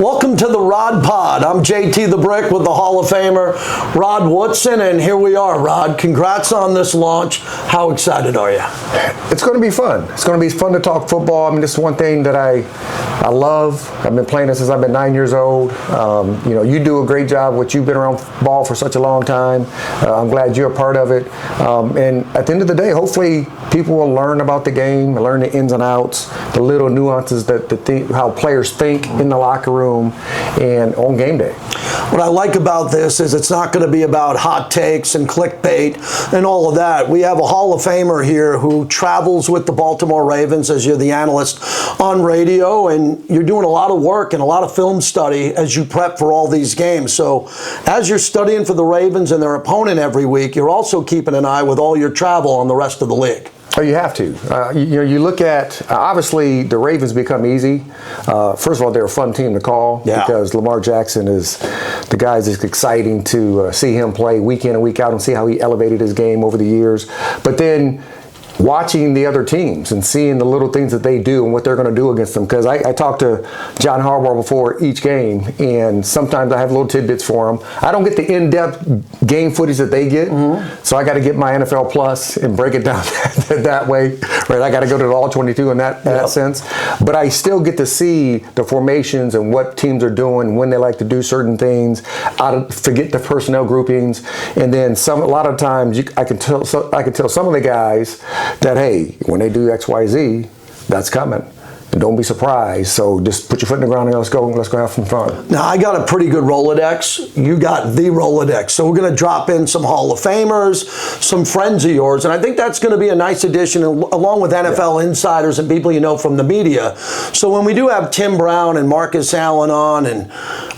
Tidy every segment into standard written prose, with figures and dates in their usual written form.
Welcome to the Rod Pod. I'm JT the Brick with the Hall of Famer Rod Woodson, and here we are. Rod, congrats on this launch. How excited are you? It's going to be fun. It's going to be fun to talk football. I mean, this is one thing that I love. I've been playing it since I've been 9 years old. You do a great job. What you've been around ball for such a long time. I'm glad you're a part of it. And at the end of the day, hopefully people will learn about the game, learn the ins and outs, the little nuances how players think in the locker room and on game day. What I like about this is it's not going to be about hot takes and clickbait and all of that. We have a Hall of Famer here who travels with the Baltimore Ravens as you're the analyst on radio, and you're doing a lot of work and a lot of film study as you prep for all these games. So as you're studying for the Ravens and their opponent every week, you're also keeping an eye with all your travel on the rest of the league. Oh, you have to. You look at, obviously, the Ravens become easy. First of all, they're a fun team to call because Lamar Jackson is the guy. It's exciting to see him play week in and week out and see how he elevated his game over the years. But then watching the other teams and seeing the little things that they do and what they're going to do against them. Because I talked to John Harbaugh before each game, and sometimes I have little tidbits for them. I don't get the in-depth game footage that they get, so I got to get my NFL Plus and break it down that way. Right? I got to go to the All-22 in that sense. But I still get to see the formations and what teams are doing, when they like to do certain things. Forget the personnel groupings, and then a lot of times I can tell some of the guys that, hey, when they do X, Y, Z, that's coming. And don't be surprised. So just put your foot in the ground and let's go have some fun. Now, I got a pretty good Rolodex. You got the Rolodex. So we're going to drop in some Hall of Famers, some friends of yours, and I think that's going to be a nice addition along with NFL insiders and people you know from the media. So when we do have Tim Brown and Marcus Allen on and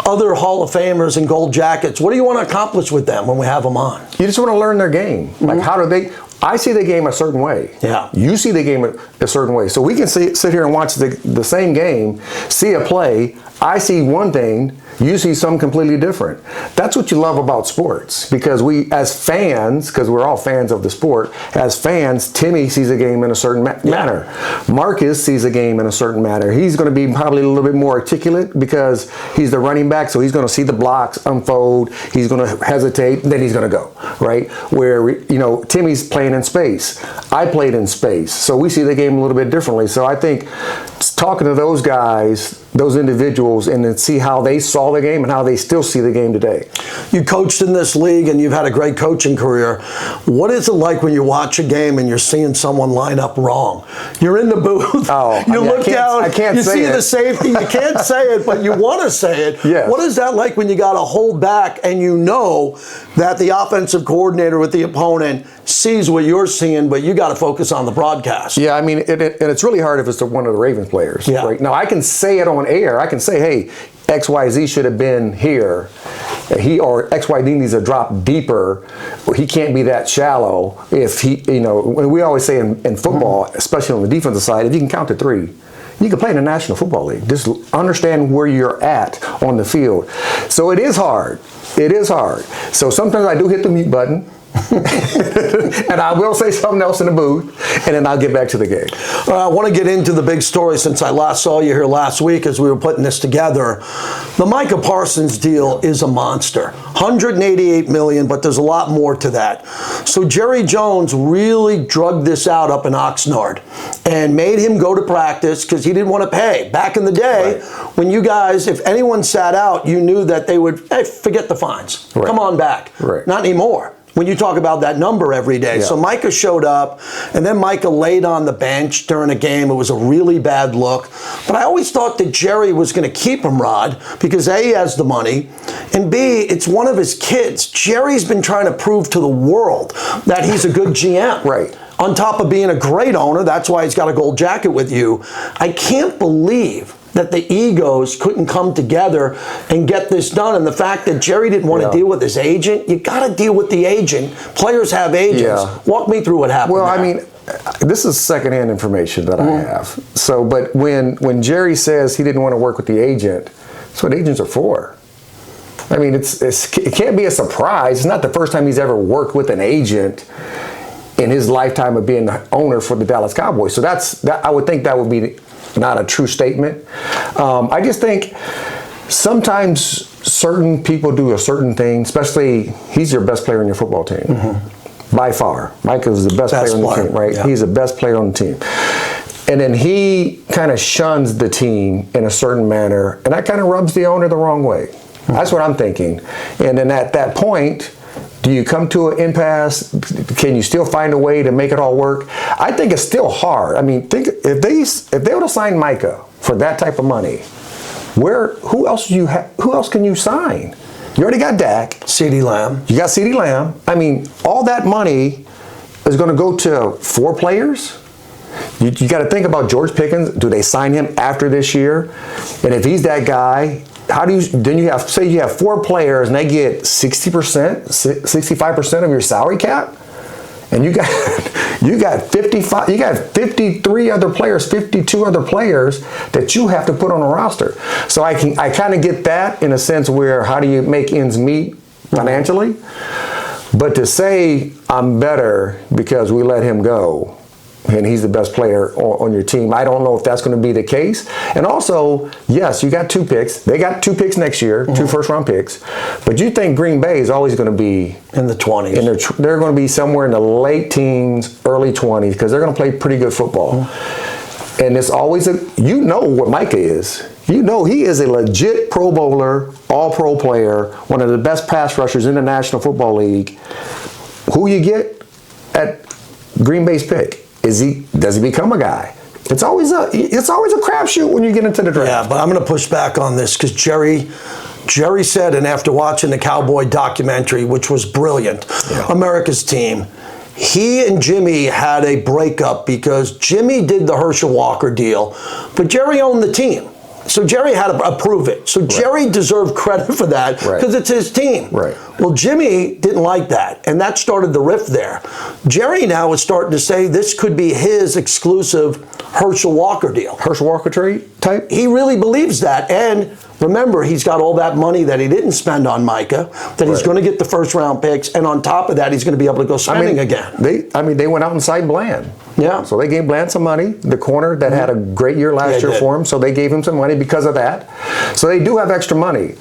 other Hall of Famers and gold jackets, what do you want to accomplish with them when we have them on? You just want to learn their game. Like, how do they... I see the game a certain way. Yeah. You see the game a certain way. So we can sit here and watch the same game, see a play. I see one thing, you see something completely different. That's what you love about sports, because we, as fans, because we're all fans of the sport, as fans, Timmy sees a game in a certain manner. Marcus sees a game in a certain manner. He's going to be probably a little bit more articulate because he's the running back, so he's going to see the blocks unfold. He's going to hesitate, then he's going to go, right? Where, Timmy's playing in space. I played in space, so we see the game a little bit differently. So I think talking to those guys, those individuals, and then see how they saw the game and how they still see the game today. You coached in this league and you've had a great coaching career. What is it like when you watch a game and you're seeing someone line up wrong? You're in the booth. Look down. You see the safety. You can't say it, but you want to say it. Yes. What is that like when you got to hold back and you know that the offensive coordinator with the opponent sees what you're seeing, but you got to focus on the broadcast? Yeah, I mean, and it's really hard if it's one of the Ravens players. Yeah. Right? Now, I can say it on air. I can say, hey, XYZ should have been here. Or XYZ needs to drop deeper. Or he can't be that shallow. If he, we always say in football, especially on the defensive side, if you can count to three, you can play in the National Football League. Just understand where you're at on the field. So it is hard. It is hard. So sometimes I do hit the mute button. And I will say something else in the booth, and then I'll get back to the game. I want to get into the big story since I last saw you here last week as we were putting this together. The Micah Parsons deal is a monster. $188 million, but there's a lot more to that. So Jerry Jones really drugged this out up in Oxnard and made him go to practice because he didn't want to pay. Back in the day, when you guys, if anyone sat out, you knew that they would, hey, forget the fines. Come on back. Not anymore. When you talk about that number every day. So Micah showed up, and then Micah laid on the bench during a game. It was a really bad look. But I always thought that Jerry was going to keep him, Rod, because A, he has the money, and B, it's one of his kids. Jerry's been trying to prove to the world that he's a good GM. On top of being a great owner, that's why he's got a gold jacket with you. I can't believe that the egos couldn't come together and get this done. And the fact that Jerry didn't want to deal with his agent, you got to deal with the agent. Players have agents. Walk me through what happened. Well, I mean, this is secondhand information that I have. So, but when Jerry says he didn't want to work with the agent, that's what agents are for. I mean, it can't be a surprise. It's not the first time he's ever worked with an agent in his lifetime of being the owner for the Dallas Cowboys. So I would think that would be not a true statement. I just think sometimes certain people do a certain thing, especially he's your best player on your football team. By far. Micah is the best player on the team, right? Yeah. He's the best player on the team. And then he kind of shuns the team in a certain manner, and that kind of rubs the owner the wrong way. That's what I'm thinking. And then at that point, do you come to an impasse? Can you still find a way to make it all work? I think it's still hard. I mean, think if they would have signed Micah for that type of money, who else can you sign? You already got Dak. CeeDee Lamb. You got CeeDee Lamb. I mean, all that money is going to go to 4 players. You got to think about George Pickens. Do they sign him after this year? And if he's that guy, then you have 4 players and they get 60%, 65% of your salary cap, and you got 53 other players, 52 other players that you have to put on a roster. So I kind of get that in a sense where how do you make ends meet financially? But to say I'm better because we let him go and he's the best player on your team, I don't know if that's going to be the case. And also, yes, you got 2 picks. They got 2 picks next year, 2 first-round picks. But you think Green Bay is always going to be in the 20s. They're going to be somewhere in the late teens, early 20s, because they're going to play pretty good football. And it's always you know what Micah is. You know he is a legit Pro Bowler, all-pro player, one of the best pass rushers in the National Football League. Who you get at Green Bay's pick? Does he become a guy? It's always a crapshoot when you get into the draft. Yeah, but I'm going to push back on this because Jerry said, and after watching the Cowboy documentary, which was brilliant, America's Team, he and Jimmy had a breakup because Jimmy did the Herschel Walker deal, but Jerry owned the team. So Jerry had to approve it. So Jerry deserved credit for that because it's his team. Right. Well, Jimmy didn't like that, and that started the rift there. Jerry now is starting to say this could be his exclusive Herschel Walker deal. Herschel Walker type? He really believes that, and remember, he's got all that money that he didn't spend on Micah, that he's going to get the first-round picks, and on top of that, he's going to be able to go spending again. They went out and signed Bland. Yeah. So they gave Bland some money, the corner that had a great year last year for him, so they gave him some money because of that. So they do have extra money.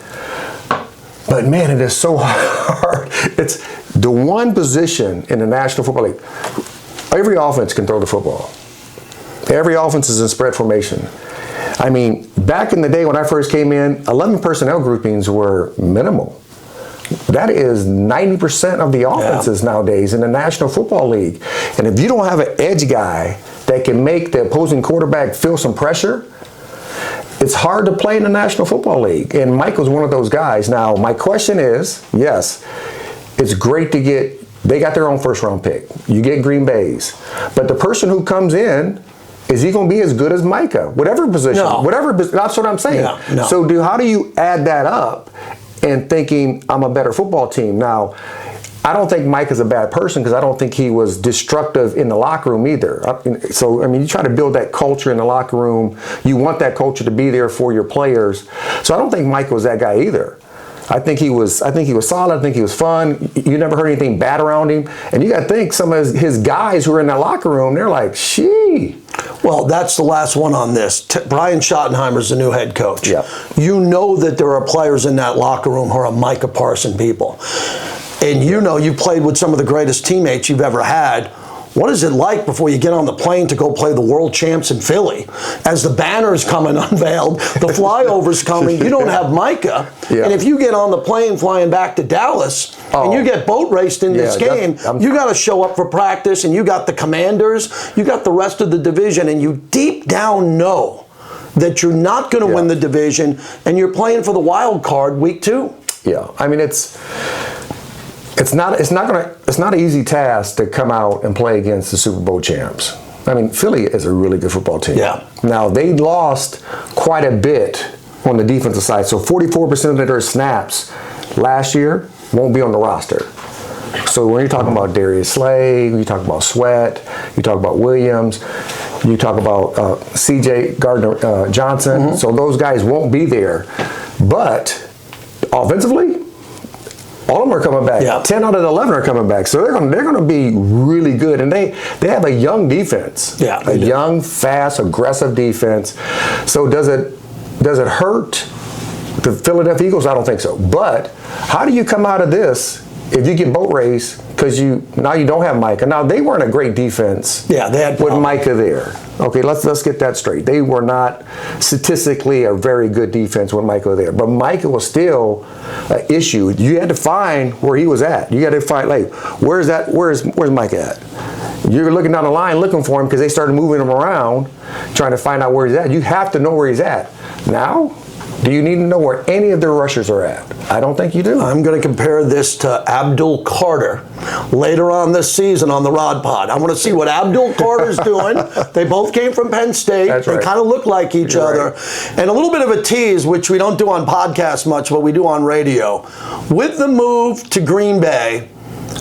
But man, it is so hard. It's the one position in the National Football League. Every offense can throw the football. Every offense is in spread formation. I mean, back in the day when I first came in, 11 personnel groupings were minimal. That is 90% of the offenses nowadays in the National Football League. And if you don't have an edge guy that can make the opposing quarterback feel some pressure, it's hard to play in the National Football League. And Michael's one of those guys. Now, my question is, yes, it's great to they got their own first-round pick. You get Green Bay's. But the person who comes in, is he going to be as good as Micah? Whatever position. No. That's what I'm saying. Yeah, no. So how do you add that up and thinking I'm a better football team? Now, I don't think Mike is a bad person because I don't think he was destructive in the locker room either. So, I mean, you try to build that culture in the locker room. You want that culture to be there for your players. So I don't think Mike was that guy either. I think he was solid. I think he was fun. You never heard anything bad around him. And you got to think some of his guys who are in that locker room, they're like, shee. Well, that's the last one on this. Brian Schottenheimer's the new head coach. Yeah. You know that there are players in that locker room who are Micah Parsons people. And you know you played with some of the greatest teammates you've ever had. What is it like before you get on the plane to go play the world champs in Philly? As the banner's coming unveiled, the flyover's coming, you don't have Micah. Yeah. And if you get on the plane flying back to Dallas and you get boat raced in this game, you got to show up for practice, and you got the Commanders, you got the rest of the division, and you deep down know that you're not going to win the division, and you're playing for the wild card week 2. Yeah, I mean it's not an easy task to come out and play against the Super Bowl champs. I mean, Philly is a really good football team. Yeah. Now, they lost quite a bit on the defensive side. So 44% of their snaps last year won't be on the roster. So when you're talking about Darius Slay, you talk about Sweat, you talk about Williams, you talk about C.J. Gardner-Johnson. So those guys won't be there. But offensively, all of them are coming back. Yeah. 10 out of the 11 are coming back. So they're going to be really good. And they have a young defense. Yeah, a young, fast, aggressive defense. So does it hurt The Philadelphia Eagles, I don't think so. But how do you come out of this if you get boat race because now you don't have Micah? Now, they weren't a great defense they had with Micah there. Okay, let's get that straight. They were not statistically a very good defense with Micah there. But Micah was still an issue. You had to find where he was at. You had to find, like, where's Micah at? You're looking down the line looking for him because they started moving him around trying to find out where he's at. You have to know where he's at. Now, do you need to know where any of their rushers are at? I don't think you do. I'm going to compare this to Abdul Carter later on this season on the Rod Pod. I want to see what Abdul Carter's doing. They both came from Penn State. That's right. They kind of look like each other. Right. And a little bit of a tease, which we don't do on podcasts much, but we do on radio. With the move to Green Bay,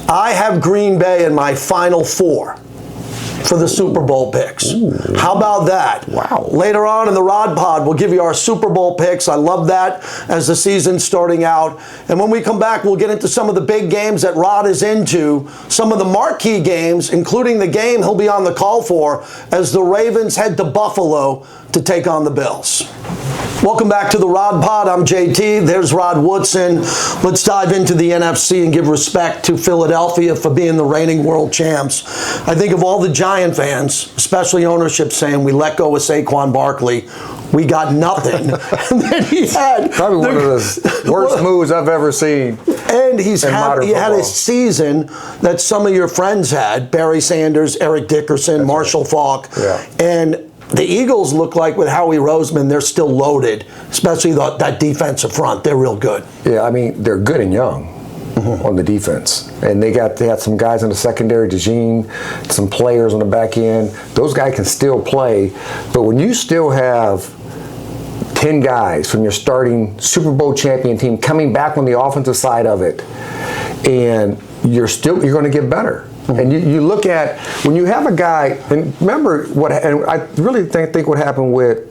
I have Green Bay in my final four for the Super Bowl picks. Ooh. How about that? Wow. Later on in the Rod Pod, we'll give you our Super Bowl picks. I love that as the season's starting out. And when we come back, we'll get into some of the big games that Rod is into, some of the marquee games, including the game he'll be on the call for as the Ravens head to Buffalo to take on the Bills. Welcome back to the Rod Pod. I'm JT. There's Rod Woodson. Let's dive into the NFC and give respect to Philadelphia for being the reigning world champs. I think of all the Giant fans, especially ownership, saying we let go of Saquon Barkley. We got nothing. And then he had probably one of the worst moves I've ever seen. And he had a season that some of your friends had, Barry Sanders, Eric Dickerson, That's Marshall right. Faulk. Yeah. And the Eagles look like with Howie Roseman, they're still loaded, especially that defensive front. They're real good. Yeah, I mean, they're good and young on the defense. And they had some guys in the secondary, DeJean, some players on the back end. Those guys can still play. But when you still have 10 guys from your starting Super Bowl champion team coming back on the offensive side of it, and you're going to get better. And you look at, when you have a guy, and remember and I really think what happened with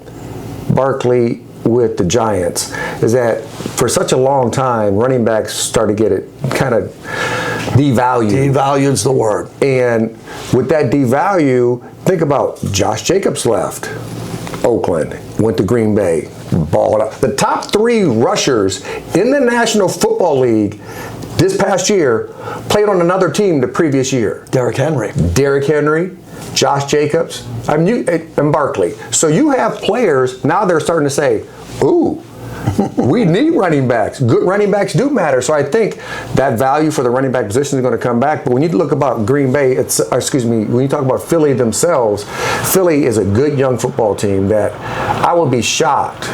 Barkley with the Giants is that for such a long time, running backs started to get it kind of devalued. Devalued's the word. And with that devalue, think about Josh Jacobs left Oakland, went to Green Bay, balled up. The top three rushers in the National Football League this past year played on another team the previous year. Derrick Henry, Josh Jacobs, and Barkley. So you have players, now they're starting to say, ooh, we need running backs. Good running backs do matter. So I think that value for the running back position is going to come back. But when you look about Green Bay, when you talk about Philly themselves, Philly is a good young football team that I would be shocked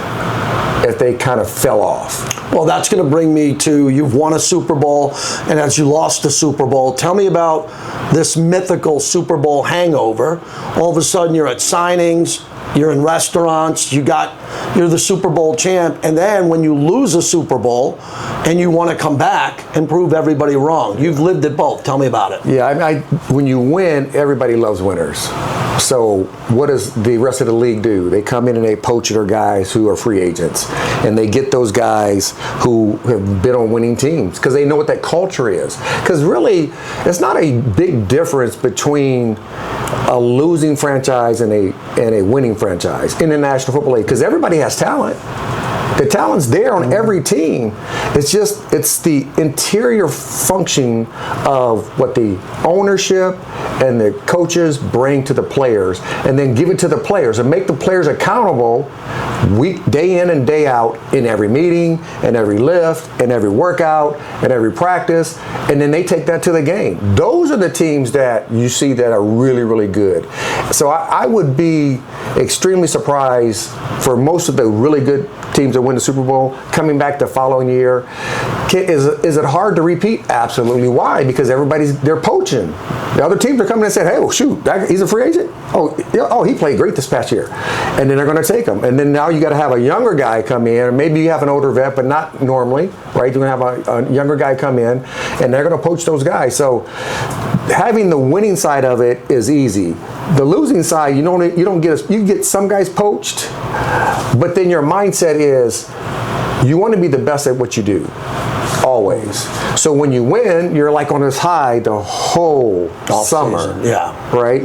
if they kind of fell off. Well, that's going to bring me to, you've won a Super Bowl, and as you lost the Super Bowl, tell me about this mythical Super Bowl hangover. All of a sudden, you're at signings, you're in restaurants, you're the Super Bowl champ, and then when you lose a Super Bowl and you want to come back and prove everybody wrong, you've lived it both. Tell me about it. Yeah, when you win, everybody loves winners. So what does the rest of the league do? They come in and they poach their guys who are free agents, and they get those guys who have been on winning teams because they know what that culture is. Because really, it's not a big difference between a losing franchise and a winning franchise in the National Football League, because everybody has talent. The talent's there on every team. It's the interior function of what the ownership and the coaches bring to the players, and then give it to the players and make the players accountable day in and day out in every meeting and every lift and every workout and every practice, and then they take that to the game. Those are the teams that you see that are really, really good. So I would be extremely surprised for most of the really good teams that win the Super Bowl coming back the following year. Is it hard to repeat? Absolutely. Why? Because they're poaching. The other teams are coming and saying, hey, well, shoot, he's a free agent? Oh, he played great this past year. And then they're going to take him. And then now you got to have a younger guy come in, or maybe you have an older vet, but not normally, right? You're going to have a younger guy come in, and they're going to poach those guys. So having the winning side of it is easy. The losing side, you get some guys poached, but then your mindset is you want to be the best at what you do. Always. So when you win, you're like on this high the whole summer. Season. Yeah. Right?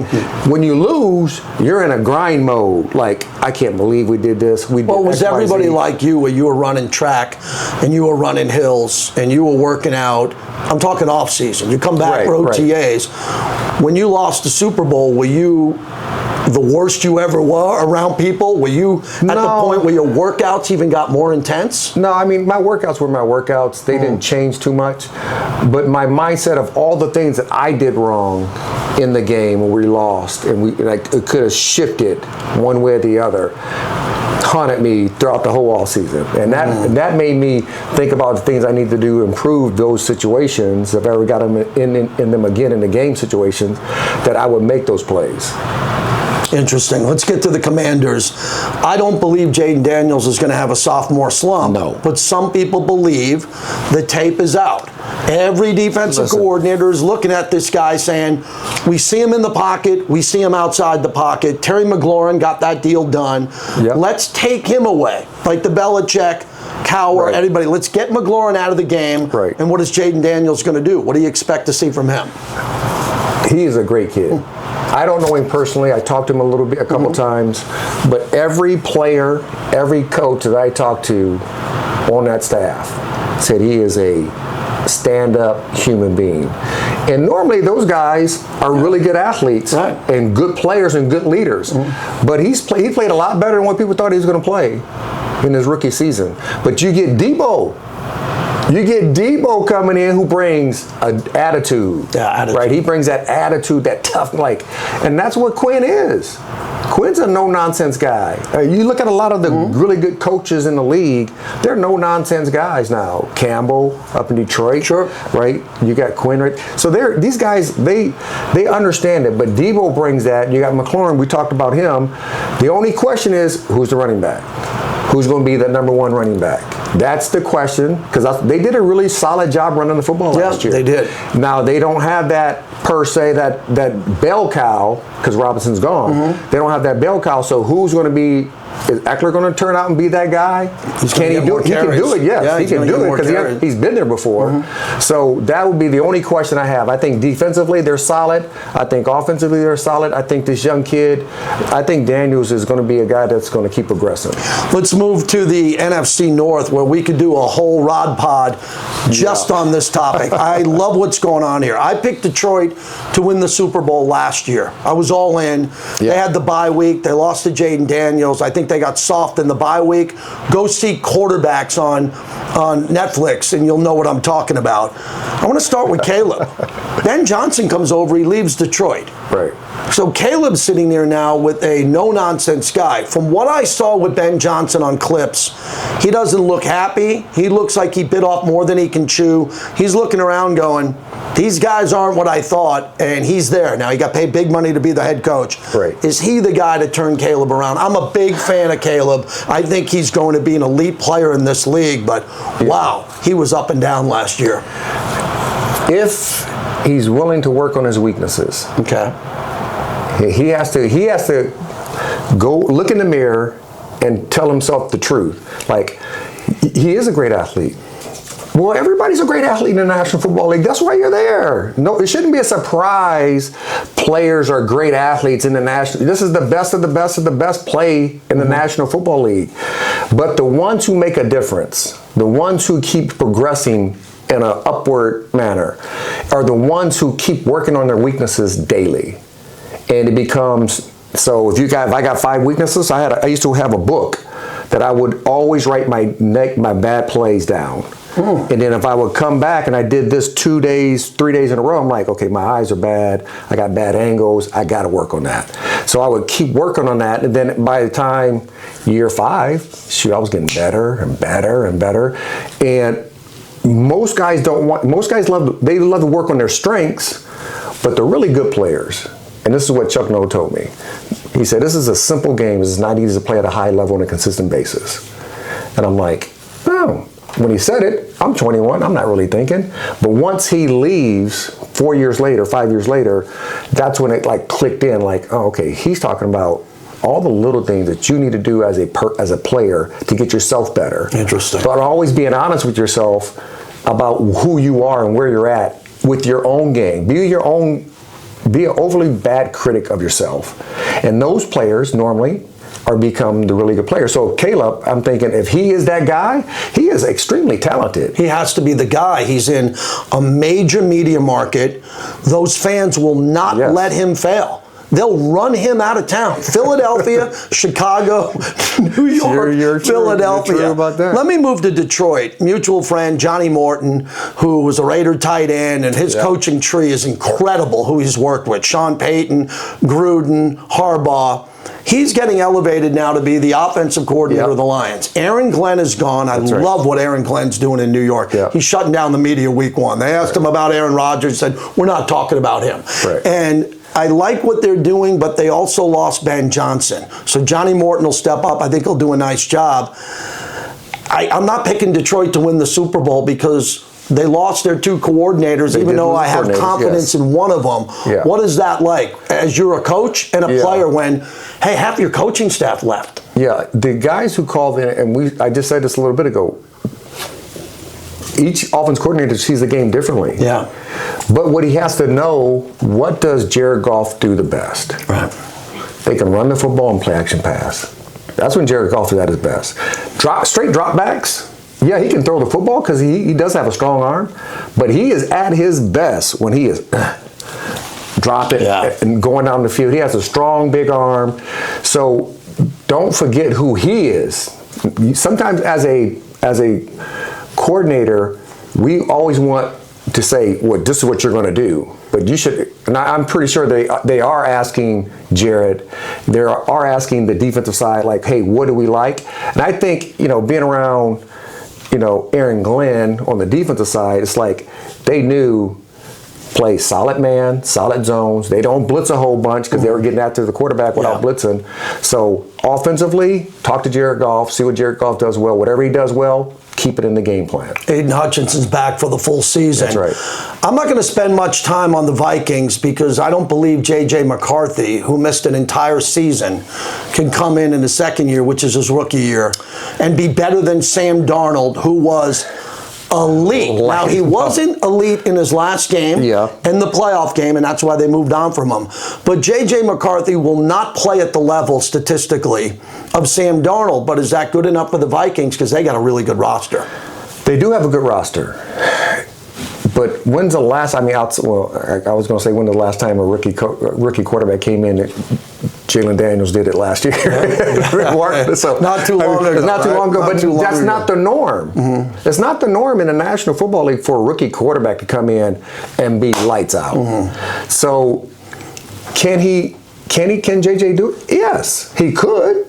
When you lose, you're in a grind mode. Like, I can't believe we did this. Well, was everybody like you where you were running track and you were running hills and you were working out? I'm talking off season. You come back for OTAs. When you lost the Super Bowl, were you the worst you ever were around people? Were you at the point where your workouts even got more intense? No, I mean, my workouts were my workouts. They didn't change too much. But my mindset of all the things that I did wrong in the game when we lost, and it could have shifted one way or the other, haunted me throughout the whole offseason. And that made me think about the things I need to do to improve those situations. If I ever got them in them again in the game situations, that I would make those plays. Interesting. Let's get to the Commanders. I don't believe Jaden Daniels is going to have a sophomore slump. No. But some people believe the tape is out. Every defensive coordinator is looking at this guy saying, we see him in the pocket, we see him outside the pocket. Terry McLaurin got that deal done. Yep. Let's take him away. Like the Belichick, Cowher, anybody. Let's get McLaurin out of the game. Right. And what is Jaden Daniels going to do? What do you expect to see from him? He is a great kid. I don't know him personally. I talked to him a couple times. But every player, every coach that I talked to on that staff said he is a stand-up human being. And normally those guys are really good athletes and good players and good leaders. But he played a lot better than what people thought he was going to play in his rookie season. But you get Debo. You get Debo coming in who brings an attitude. Right? He brings that attitude, that tough, and that's what Quinn is. Quinn's a no-nonsense guy. You look at a lot of the really good coaches in the league, they're no-nonsense guys now. Campbell up in Detroit, right? You got Quinn, right? So these guys, they understand it, but Debo brings that. You got McLaurin, we talked about him. The only question is, who's the running back? Who's going to be the number one running back? That's the question, because they did a really solid job running the football last year. They did. Now, they don't have that, per se, that bell cow, because Robinson's gone. They don't have that bell cow, so who's going to be, is Eckler going to turn out and be that guy? Can he do it? He can do it, yes. He can do it, because he's been there before. So that would be the only question I have. I think defensively, they're solid. I think offensively, they're solid. I think this young kid, I think Daniels is going to be a guy that's going to keep progressing. Let's move to the NFC North, where we could do a whole Rod Pod just on this topic. I love what's going on here. I picked Detroit to win the Super Bowl last year. I was all in. They had the bye week. They lost to Jaden Daniels. I think they got soft in the bye week. Go see Quarterbacks on Netflix, and you'll know what I'm talking about. I want to start with Caleb. Ben Johnson comes over. He leaves Detroit. Right. So Caleb's sitting there now with a no-nonsense guy. From what I saw with Ben Johnson on clips, he doesn't look happy. He looks like he bit off more than he can chew. He's looking around going, these guys aren't what I thought, and he's there. Now, he got paid big money to be the head coach. Right. Is he the guy to turn Caleb around? I'm a big fan of Caleb. I think he's going to be an elite player in this league, but wow, he was up and down last year. If he's willing to work on his weaknesses. Okay. He has to go look in the mirror and tell himself the truth. Like, he is a great athlete. Well, everybody's a great athlete in the National Football League. That's why you're there. No, it shouldn't be a surprise players are great athletes in the National. This is the best of the best of the best play in the National Football League. But the ones who make a difference, the ones who keep progressing in an upward manner, are the ones who keep working on their weaknesses daily. And it becomes, so if I got 5 weaknesses, I used to have a book that I would always write my bad plays down. And then if I would come back and I did this 2 days, 3 days in a row, I'm like, okay, my eyes are bad. I got bad angles. I got to work on that. So I would keep working on that. And then by the time year 5, shoot, I was getting better and better and better. And most guys love to work on their strengths, but they're really good players. And this is what Chuck Noll told me. He said, this is a simple game. It's not easy to play at a high level on a consistent basis. And I'm like, oh. When he said it, I'm 21. I'm not really thinking. But once he leaves 4 years later, 5 years later, that's when it clicked in. Like, oh, okay, he's talking about all the little things that you need to do as a player to get yourself better. Interesting. But always being honest with yourself. about who you are and where you're at with your own game. Be an overly bad critic of yourself. And those players normally become the really good players. So Caleb, I'm thinking if he is that guy, he is extremely talented. He has to be the guy. He's in a major media market. Those fans will not let him fail. They'll run him out of town. Philadelphia, Chicago, New York, you're Philadelphia. You're true about that. Let me move to Detroit. Mutual friend Johnny Morton, who was a Raider tight end, and his coaching tree is incredible who he's worked with. Sean Payton, Gruden, Harbaugh. He's getting elevated now to be the offensive coordinator of the Lions. Aaron Glenn is gone. I love what Aaron Glenn's doing in New York. He's shutting down the media week one. They asked him about Aaron Rodgers, said, we're not talking about him. And I like what they're doing, but they also lost Ben Johnson. So Johnny Morton will step up. I think he'll do a nice job. I'm not picking Detroit to win the Super Bowl because they lost their two coordinators, even though I have confidence in one of them. What is that like as you're a coach and a player when, hey, half your coaching staff left? Yeah, the guys who called in, and I just said this a little bit ago, each offense coordinator sees the game differently. But what he has to know, what does Jared Goff do the best? They can run the football and play action pass. That's when Jared Goff is at his best. Straight drop backs. Yeah, he can throw the football because he does have a strong arm, but he is at his best when he is drop it and going down the field. He has a strong, big arm. So don't forget who he is. Sometimes as a coordinator, we always want to say, well, this is what you're going to do. But you should, and I'm pretty sure they are asking Jared, they are asking the defensive side, like, hey, what do we like? And I think, being around, Aaron Glenn on the defensive side, it's like they knew play solid man, solid zones. They don't blitz a whole bunch because they were getting after the quarterback without blitzing. So offensively, talk to Jared Goff, see what Jared Goff does well. Whatever he does well, keep it in the game plan. Aiden Hutchinson's back for the full season. That's right. I'm not going to spend much time on the Vikings because I don't believe J.J. McCarthy, who missed an entire season, can come in the second year, which is his rookie year, and be better than Sam Darnold, who was elite. Now, he wasn't elite in his last game and the playoff game, and that's why they moved on from him. But J.J. McCarthy will not play at the level, statistically, of Sam Darnold. But is that good enough for the Vikings? Because they got a really good roster. They do have a good roster. But when's the last, I was going to say when the last time a rookie quarterback came in, Jalen Daniels did it last year. So, not too long ago. It's not too long ago, but that's not the norm. It's not the norm in the National Football League for a rookie quarterback to come in and be lights out. So can JJ do it? Yes, he could.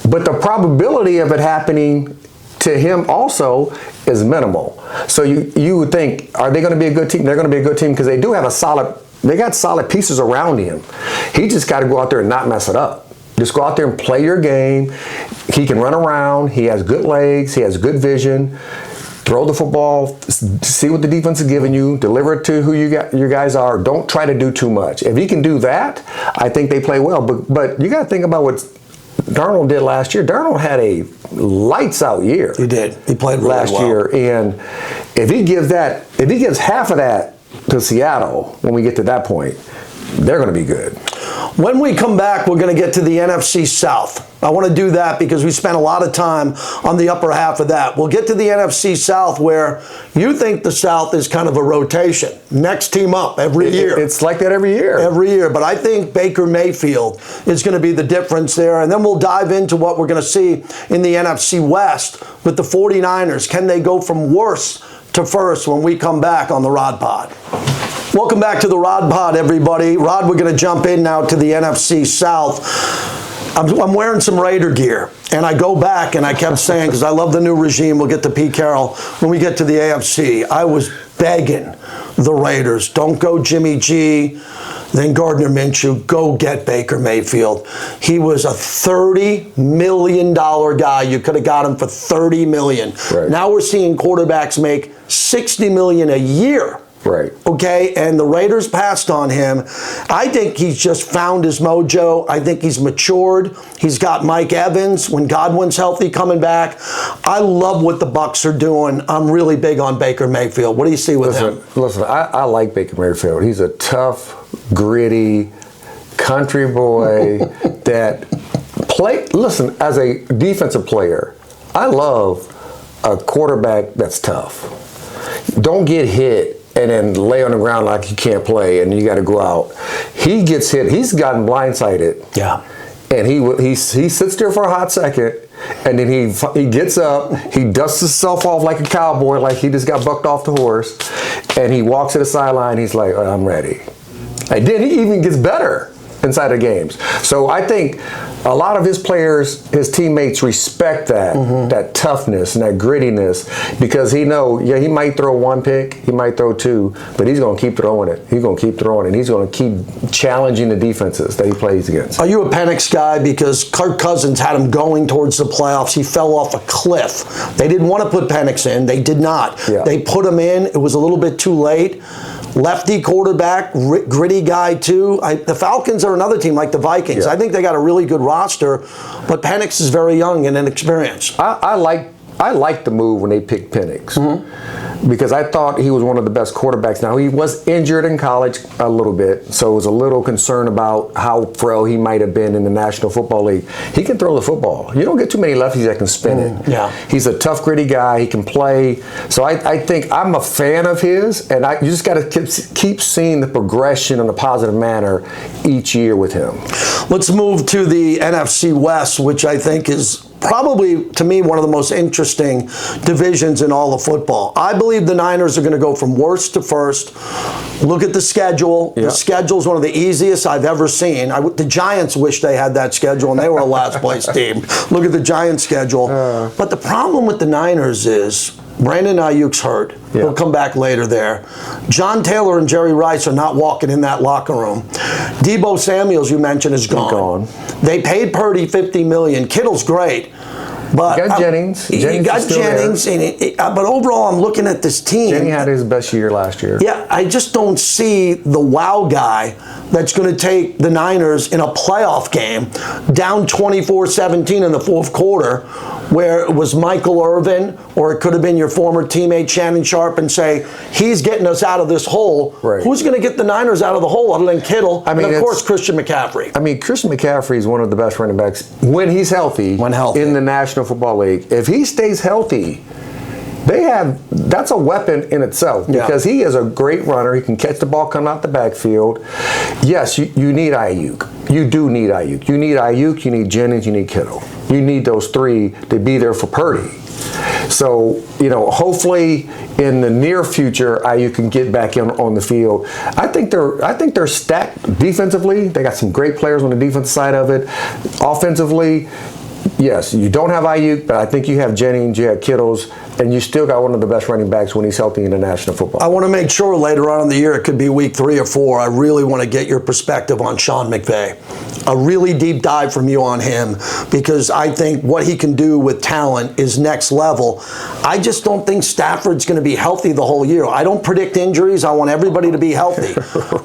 But the probability of it happening to him also is minimal. So you would think, are they going to be a good team? They're going to be a good team because they do have they got solid pieces around him. He just got to go out there and not mess it up. Just go out there and play your game. He can run around. He has good legs. He has good vision. Throw the football. See what the defense is giving you. Deliver it to who your guys are. Don't try to do too much. If he can do that, I think they play well. But you got to think about what Darnold did last year. Darnold had a lights out year. He did. He played really last year. And if he gives half of that to Seattle when we get to that point, they're going to be good. When we come back, we're going to get to the NFC South. I want to do that because we spent a lot of time on the upper half of that. We'll get to the NFC South where you think the South is kind of a rotation. Next team up every year. It's like that every year. Every year. But I think Baker Mayfield is going to be the difference there. And then we'll dive into what we're going to see in the NFC West with the 49ers. Can they go from worst to first when we come back on the Rod Pod? Welcome back to the Rod Pod, everybody. Rod, we're going to jump in now to the NFC South. I'm wearing some Raider gear, and I go back and I kept saying, because I love the new regime, we'll get to Pete Carroll when we get to the AFC. I was begging the Raiders, don't go Jimmy G, then Gardner Minshew, go get Baker Mayfield. He was a $30 million guy. You could have got him for $30 million. Now we're seeing quarterbacks make $60 million a year Right. Okay, and the Raiders passed on him. I think he's just found his mojo. I think he's matured. He's got Mike Evans when Godwin's healthy coming back. I love what the Bucs are doing. I'm really big on Baker Mayfield. What do you see with him? Listen, I like Baker Mayfield. He's a tough, gritty country boy that play. Listen, as a defensive player, I love a quarterback that's tough. Don't get hit and then lay on the ground like you can't play and you got to go out. He gets hit. He's gotten blindsided. Yeah. And he sits there for a hot second, and then he gets up, he dusts himself off like a cowboy, like he just got bucked off the horse, and he walks to the sideline. He's like, I'm ready. And then he even gets better inside of games. So I think a lot of his players, his teammates respect that, that toughness and that grittiness, because he he might throw one pick, he might throw two, but he's going to keep throwing it. He's going to keep throwing it. He's going to keep challenging the defenses that he plays against. Are you a Penix guy? Because Kirk Cousins had him going towards the playoffs. He fell off a cliff. They didn't want to put Penix in. They did not. Yeah. They put him in. It was a little bit too late. Lefty quarterback, gritty guy too. The Falcons are another team like the Vikings. Yeah. I think they got a really good roster, but Penix is very young and inexperienced. I like the move when they picked Penix because I thought he was one of the best quarterbacks. Now, he was injured in college a little bit, so I was a little concerned about how frail he might have been in the National Football League. He can throw the football. You don't get too many lefties that can spin it. Yeah. He's a tough, gritty guy. He can play. So I think I'm a fan of his, and you just got to keep seeing the progression in a positive manner each year with him. Let's move to the NFC West, which I think is probably, to me, one of the most interesting divisions in all of football. I believe the Niners are going to go from worst to first. Look at the schedule. Yeah. The schedule is one of the easiest I've ever seen. The Giants wish they had that schedule, and they were a last-place team. Look at the Giants' schedule. But the problem with the Niners is Brandon Ayuk's hurt. Yeah. He'll come back later there. John Taylor and Jerry Rice are not walking in that locker room. Deebo Samuels, you mentioned, is gone. They paid Purdy $50 million. Kittle's great. But You got Jennings. You got Jennings. But overall, I'm looking at this team. Jennings had his best year last year. Yeah, I just don't see the wow guy that's going to take the Niners in a playoff game down 24-17 in the fourth quarter, where it was Michael Irvin, or it could have been your former teammate Shannon Sharp, and say, he's getting us out of this hole. Right. Who's going to get the Niners out of the hole other than Kittle? And of course, Christian McCaffrey. I mean, Christian McCaffrey is one of the best running backs when he's healthy. In the National Football League. If he stays healthy, that's a weapon in itself, because he is a great runner. He can catch the ball coming out the backfield. Yes, you need Ayuk. You do need Ayuk. You need Ayuk, you need Jennings, you need Kittle. You need those three to be there for Purdy. So, hopefully in the near future, Ayuk can get back on the field. I think they're stacked defensively. They got some great players on the defensive side of it. Offensively, yes, you don't have Ayuk, but I think you have Jennings, you have Kittles, and you still got one of the best running backs when he's healthy in the National Football. I want to make sure later on in the year, it could be week 3 or 4, I really want to get your perspective on Sean McVay. A really deep dive from you on him, because I think what he can do with talent is next level. I just don't think Stafford's going to be healthy the whole year. I don't predict injuries. I want everybody to be healthy.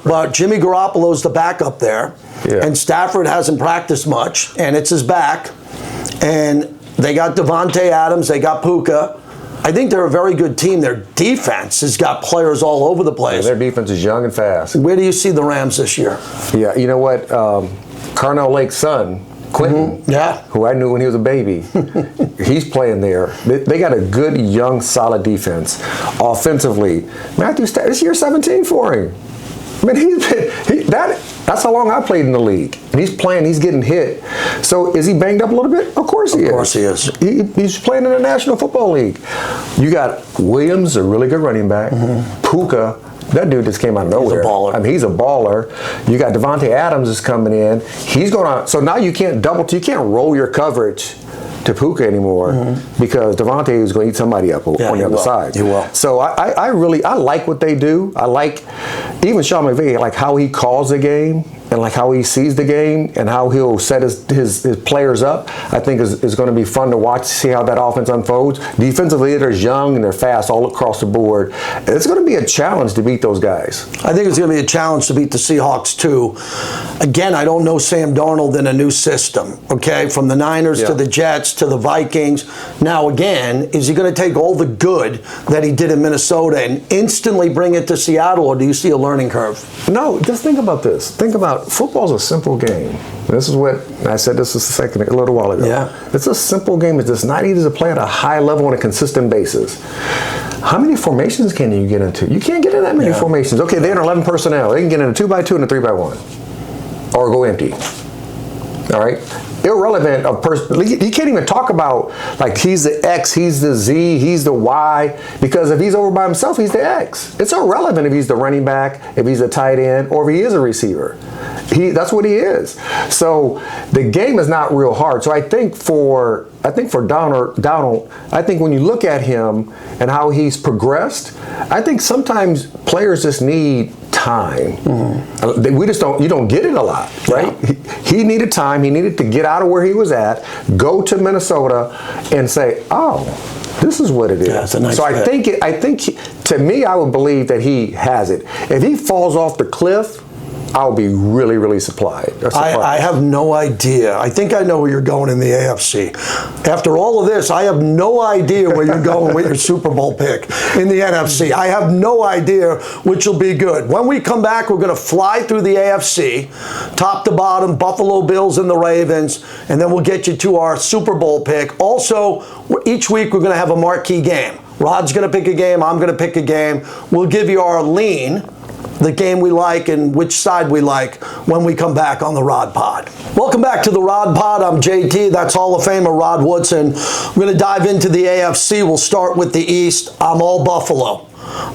But Jimmy Garoppolo's the backup there, and Stafford hasn't practiced much, and it's his back. And they got Devontae Adams, they got Puka. I think they're a very good team. Their defense has got players all over the place. Their defense is young and fast. Where do you see the Rams this year? Yeah, you know what? Carnell Lake's son, Quentin, who I knew when he was a baby, he's playing there. They got a good, young, solid defense. Offensively, Matthew Stafford, this year 17 for him. I mean, that's how long I played in the league. And he's playing, he's getting hit. So is he banged up a little bit? Of course he is. Of course he is. He's playing in the National Football League. You got Williams, a really good running back. Puka, that dude just came out of nowhere. He's a baller. I mean, he's a baller. You got Devontae Adams is coming in. He's going to, so now you can't roll your coverage to Puka anymore because Devontae is going to eat somebody up on the other side. He will. So I really like what they do. I like even Sean McVay, like how he calls the game and like how he sees the game and how he'll set his players up. I think is going to be fun to watch, see how that offense unfolds. Defensively, they're young and they're fast all across the board. It's going to be a challenge to beat those guys. I think it's going to be a challenge to beat the Seahawks too. Again, I don't know Sam Darnold in a new system, okay? From the Niners to the Jets to the Vikings. Now again, is he going to take all the good that he did in Minnesota and instantly bring it to Seattle, or do you see a learning curve? No, just think about this. Think about football's a simple game. This is what I said. This is a little while ago. Yeah. It's a simple game. It's just not easy to play at a high level on a consistent basis. How many formations can you get into? You can't get in that many formations. Okay, they're in 11 personnel. They can get in a 2x2 and a 3x1, or go empty. All right. Irrelevant of person. You can't even talk about like he's the X, he's the Z, he's the Y, because if he's over by himself, he's the X. It's irrelevant if he's the running back, if he's a tight end, or if he is a receiver. That's what he is. So the game is not real hard. So I think for Donald, I think when you look at him and how he's progressed, I think sometimes players just need time. We just don't. You don't get it a lot, right? Yeah. He needed time. He needed to get out of where he was at, go to Minnesota, and say, "Oh, this is what it is." Yeah, it's a nice so fit. I think, to me, I would believe that he has it. If he falls off the cliff, I'll be really, really surprised. I have no idea. I think I know where you're going in the AFC. After all of this, I have no idea where you're going with your Super Bowl pick in the NFC. I have no idea which will be good. When we come back, we're going to fly through the AFC, top to bottom, Buffalo Bills and the Ravens, and then we'll get you to our Super Bowl pick. Also, each week we're going to have a marquee game. Rod's going to pick a game. I'm going to pick a game. We'll give you our lean, the game we like and which side we like, when we come back on the Rod Pod. Welcome back to the Rod Pod. I'm JT. That's Hall of Famer Rod Woodson. We're going to dive into the AFC. We'll start with the East. I'm all Buffalo.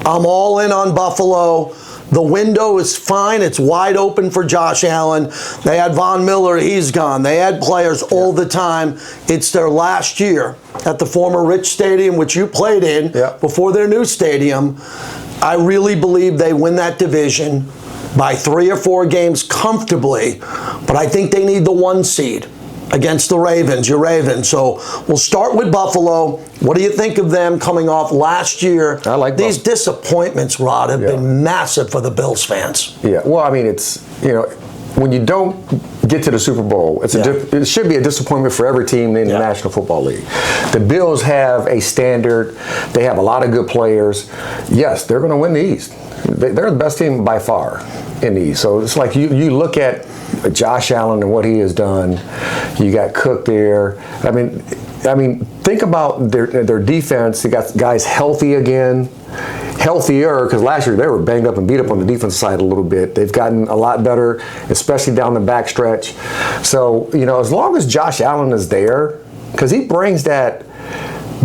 I'm all in on Buffalo. The window is fine. It's wide open for Josh Allen. They had Von Miller. He's gone. They had players all the time. It's their last year at the former Rich Stadium, which you played in, before their new stadium. I really believe they win that division by 3 or 4 games comfortably, but I think they need the 1 seed against the Ravens, your Ravens. So we'll start with Buffalo. What do you think of them coming off last year? I like these disappointments, Rod, have been massive for the Bills fans. Yeah, well, I mean, it's, when you don't get to the Super Bowl, it should be a disappointment for every team in the National Football League. The Bills have a standard. They have a lot of good players. Yes, they're going to win the East. They're the best team by far in the East. So it's like you look at Josh Allen and what he has done. You got Cook there. I mean, think about their defense. They got guys healthy again. Healthier, because last year they were banged up and beat up on the defensive side a little bit. They've gotten a lot better, especially down the backstretch. So, as long as Josh Allen is there, because he brings that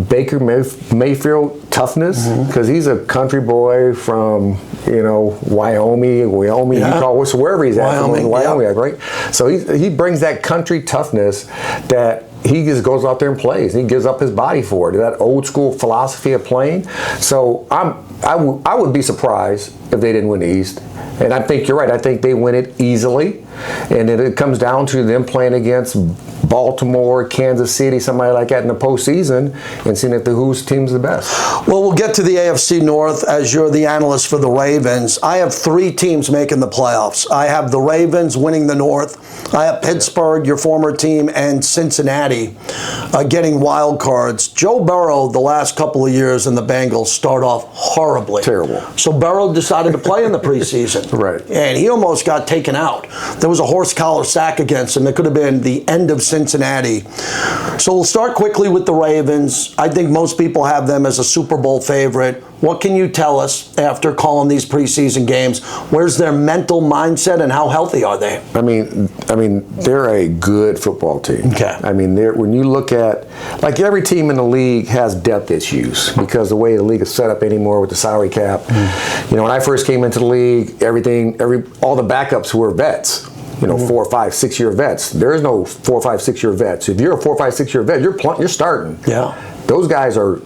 Baker Mayfield toughness, because he's a country boy from, Wyoming, Utah, so wherever he's at, Wyoming, right? So he brings that country toughness that he just goes out there and plays. He gives up his body for it. That old school philosophy of playing. So I would be surprised if they didn't win the East. And I think you're right. I think they win it easily. And then it comes down to them playing against Baltimore, Kansas City, somebody like that in the postseason, and seeing if whose team's the best. Well, we'll get to the AFC North as you're the analyst for the Ravens. I have 3 teams making the playoffs. I have the Ravens winning the North. I have Pittsburgh, your former team, and Cincinnati getting wild cards. Joe Burrow, the last couple of years in the Bengals, start off horribly. Terrible. So Burrow decided to play in the preseason. Right. And he almost got taken out. There was a horse collar sack against him. It could have been the end of Cincinnati. So we'll start quickly with the Ravens. I think most people have them as a Super Bowl favorite. What can you tell us after calling these preseason games? Where's their mental mindset and how healthy are they? I mean, they're a good football team. Okay. I mean, when you look at, like, every team in the league has depth issues because the way the league is set up anymore with the salary cap. When I first came into the league, all the backups were vets. 4, 5, 6 year vets. There is no 4, 5, 6 year vets. If you're a 4, 5, 6 year vet, you're starting. Yeah. Those guys are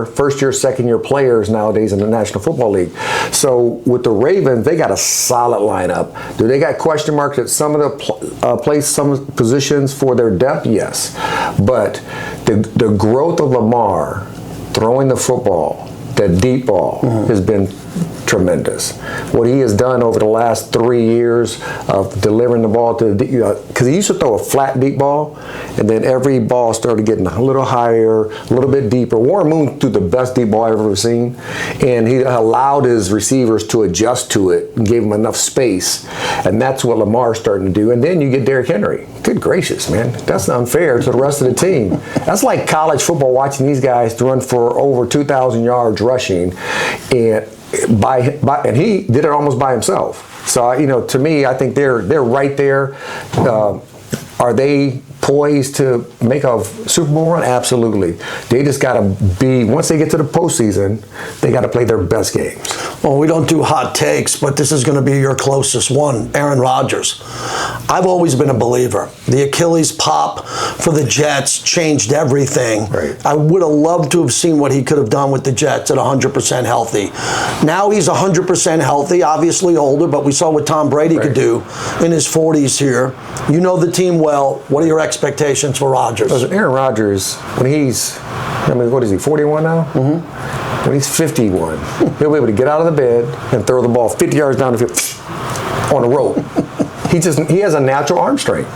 first year, second year players nowadays in the National Football League. So with the Ravens, they got a solid lineup. Do they got question marks at some of the some positions for their depth? Yes. But the growth of Lamar throwing the football, that deep ball, has been tremendous. What he has done over the last 3 years of delivering the ball to because he used to throw a flat deep ball, and then every ball started getting a little higher, a little bit deeper. Warren Moon threw the best deep ball I've ever seen, and he allowed his receivers to adjust to it and gave them enough space, and that's what Lamar's starting to do. And then you get Derrick Henry. Good gracious, man, that's unfair to the rest of the team. That's like college football, watching these guys run for over 2,000 yards rushing, and he did it almost by himself. So to me, I think they're right there. Are they poised to make a Super Bowl run? Absolutely. They just got to be, once they get to the postseason, they got to play their best games. Well, we don't do hot takes, but this is going to be your closest one, Aaron Rodgers. I've always been a believer. The Achilles pop for the Jets changed everything. Right. I would have loved to have seen what he could have done with the Jets at 100% healthy. Now he's 100% healthy, obviously older, but we saw what Tom Brady could do in his 40s here. You know the team well. What are your expectations for Rodgers? Listen, Aaron Rodgers, when he's, what is he, 41 now? Mm-hmm. When he's 51, he'll be able to get out of the bed and throw the ball 50 yards down the field on a rope. He has a natural arm strength.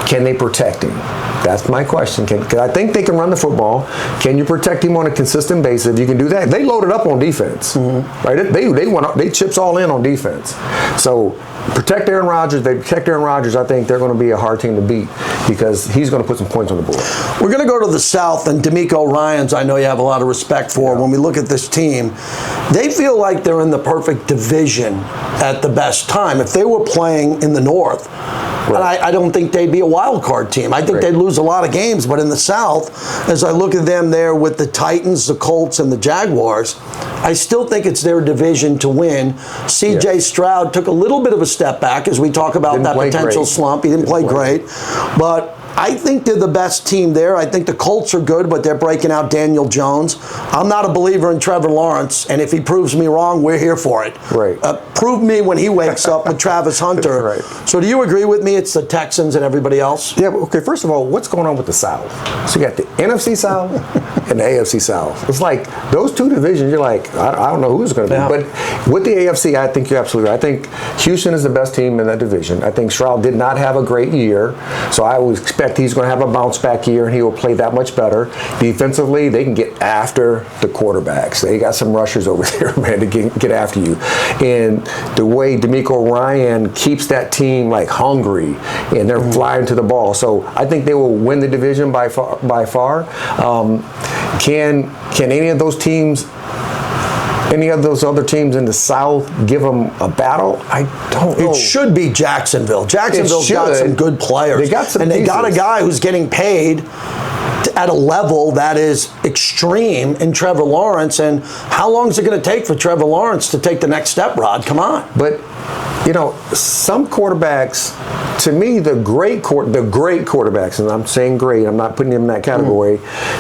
Can they protect him? That's my question. Because I think they can run the football. Can you protect him on a consistent basis? If you can do that, they loaded up on defense, right? They chips all in on defense. So protect Aaron Rodgers. They protect Aaron Rodgers. I think they're going to be a hard team to beat because he's going to put some points on the board. We're going to go to the South, and D'Amico Ryans, I know you have a lot of respect for. When we look at this team, they feel like they're in the perfect division at the best time. If they were playing in the North, and I don't think they'd be a wild card team. I think they'd lose a lot of games. But in the South, as I look at them there with the Titans, the Colts, and the Jaguars, I still think it's their division to win. C.J. Stroud took a little bit of a step back as we talk about that potential slump. He didn't play great. But I think they're the best team there. I think the Colts are good, but they're breaking out Daniel Jones. I'm not a believer in Trevor Lawrence, and if he proves me wrong, we're here for it. Right. Prove me when he wakes up with Travis Hunter. Right. So do you agree with me? It's the Texans and everybody else? Yeah, okay, first of all, what's going on with the South? So you got the NFC South and the AFC South. It's like those two divisions, you're like, I don't know who's going to be. But with the AFC, I think you're absolutely right. I think Houston is the best team in that division. I think Stroud did not have a great year, so I would expect he's going to have a bounce back year and he will play that much better. Defensively, they can get after the quarterbacks. They got some rushers over there, man, to get after you. And the way D'Amico Ryan keeps that team like hungry and they're flying to the ball. So I think they will win the division by far. Can any of those teams, any of those other teams in the South, give them a battle? I don't know. It should be Jacksonville. Jacksonville's got some good players. They got some and they pieces. got a guy who's getting paid at a level that is extreme in Trevor Lawrence. And how long is it going to take for Trevor Lawrence to take the next step, Rod? Come on. But, some quarterbacks, to me, the great quarterbacks, and I'm saying great, I'm not putting them in that category,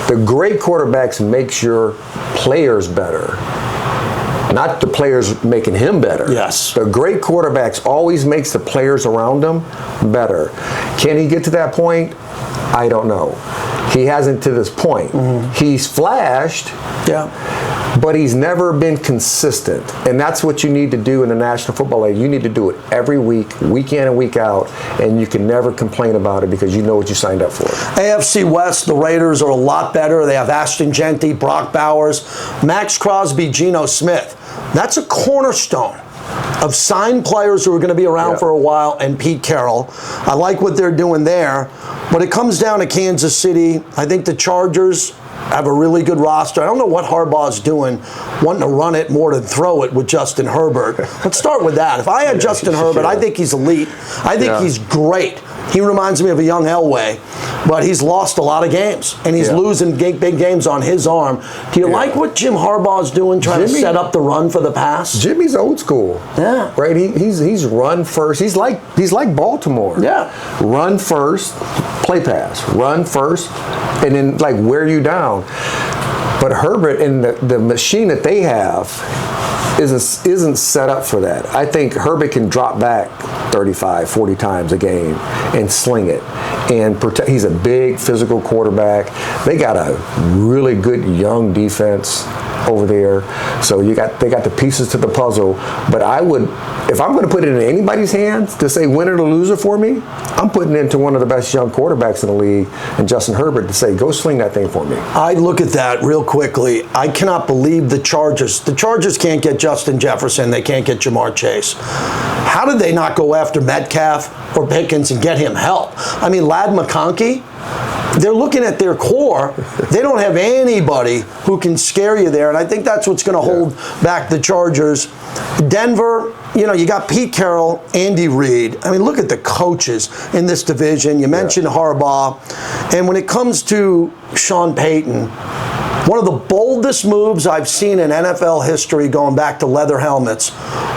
the great quarterbacks makes your players better. Not the players making him better. Yes. The great quarterbacks always makes the players around him better. Can he get to that point? I don't know. He hasn't to this point. He's flashed, but he's never been consistent. And that's what you need to do in the National Football League. You need to do it every week, week in and week out, and you can never complain about it because you know what you signed up for. AFC West, the Raiders are a lot better. They have Ashton Genty, Brock Bowers, Max Crosby, Geno Smith. That's a cornerstone of signed players who are going to be around for a while, and Pete Carroll. I like what they're doing there, but it comes down to Kansas City. I think the Chargers have a really good roster. I don't know what Harbaugh's doing, wanting to run it more than throw it with Justin Herbert. Let's start with that. If I had Justin Herbert, I think he's elite. I think he's great. He reminds me of a young Elway, but he's lost a lot of games, and he's losing big games on his arm. Do you like what Jim Harbaugh's doing, trying to set up the run for the pass? Jimmy's old school. Yeah. Right? He's run first. He's like Baltimore. Yeah. Run first, play pass. Run first, and then like wear you down. But Herbert and the machine that they have isn't set up for that. I think Herbert can drop back 35, 40 times a game and sling it. And he's a big physical quarterback. They got a really good young defense over there. So they got the pieces to the puzzle. But if I'm going to put it in anybody's hands to say winner or loser for me, I'm putting it into one of the best young quarterbacks in the league, and Justin Herbert, to say, go sling that thing for me. I look at that real quickly. I cannot believe the Chargers. The Chargers can't get Justin Jefferson. They can't get Jamar Chase. How did they not go after Metcalf or Pickens and get him help? I mean, Ladd McConkey, they're looking at their core. They don't have anybody who can scare you there, and I think that's what's going to hold back the Chargers. Denver, you got Pete Carroll, Andy Reid. I mean, look at the coaches in this division. You mentioned Harbaugh. And when it comes to Sean Payton, one of the boldest moves I've seen in NFL history, going back to leather helmets,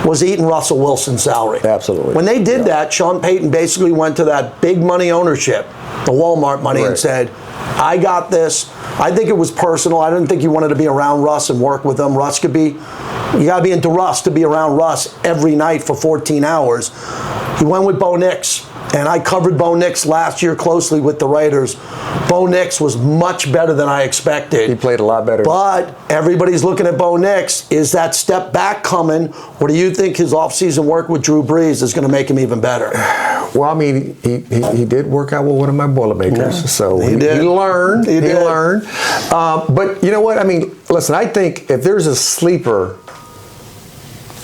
was eating Russell Wilson's salary. Absolutely. When they did that, Sean Payton basically went to that big money ownership, the Walmart money, and said, I got this. I think it was personal. I didn't think he wanted to be around Russ and work with him. You got to be into Russ to be around Russ every night for 14 hours. He went with Bo Nix. And I covered Bo Nix last year closely with the Raiders. Bo Nix was much better than I expected. He played a lot better. But everybody's looking at Bo Nix. Is that step back coming? Or do you think his offseason work with Drew Brees is going to make him even better? Well, I mean, he did work out with one of my Boilermakers. So he learned. He learned. But you know what? I mean, listen, I think if there's a sleeper,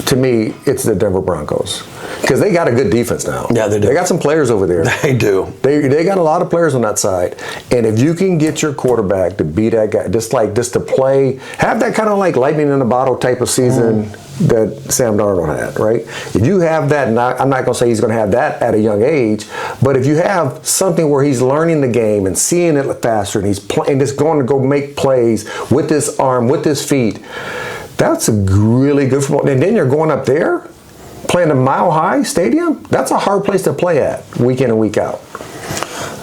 to me, it's the Denver Broncos. Because they got a good defense now. Yeah, they do. They got some players over there. They do. They got a lot of players on that side. And if you can get your quarterback to be that guy, just to play, have that kind of like lightning in a bottle type of season that Sam Darnold had, right? If you have that, and I'm not going to say he's going to have that at a young age, but if you have something where he's learning the game and seeing it faster, and he's playing, just going to go make plays with his arm, with his feet, that's a really good football. And then you're going up there, playing a mile-high stadium. That's a hard place to play at, week in and week out.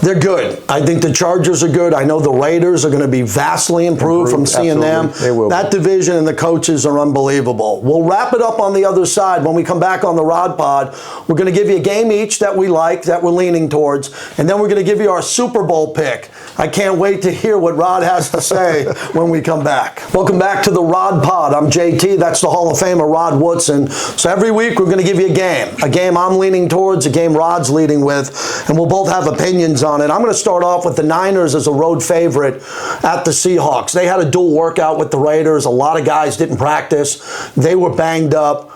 They're good. I think the Chargers are good. I know the Raiders are going to be vastly improved from seeing them. They will. That division and the coaches are unbelievable. We'll wrap it up on the other side. When we come back on the Rod Pod, we're going to give you a game each that we like, that we're leaning towards, and then we're going to give you our Super Bowl pick. I can't wait to hear what Rod has to say when we come back. Welcome back to the Rod Pod. I'm JT. That's the Hall of Famer, Rod Woodson. So every week we're going to give you a game I'm leaning towards, a game Rod's leading with, and we'll both have opinions on it. I'm going to start off with the Niners as a road favorite at the Seahawks. They had a dual workout with the Raiders. A lot of guys didn't practice. They were banged up.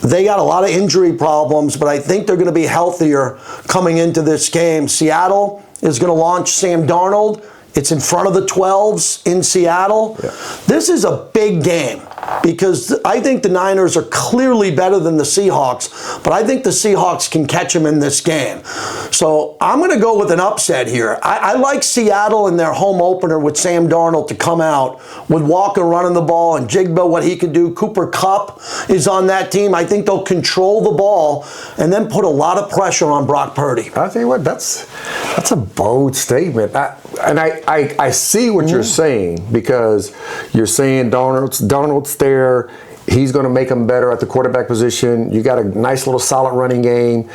They got a lot of injury problems, but I think they're going to be healthier coming into this game. Seattle is going to launch Sam Darnold. It's in front of the 12s in Seattle. Yeah. This is a big game because I think the Niners are clearly better than the Seahawks, but I think the Seahawks can catch them in this game. So I'm going to go with an upset here. I like Seattle in their home opener with Sam Darnold to come out with Walker running the ball and Jigba, what he could do. Cooper Kupp is on that team. I think they'll control the ball and then put a lot of pressure on Brock Purdy. I'll tell you what, that's a bold statement. I see what you're saying, because you're saying Darnold's there. He's going to make them better at the quarterback position. You got a nice little solid running game.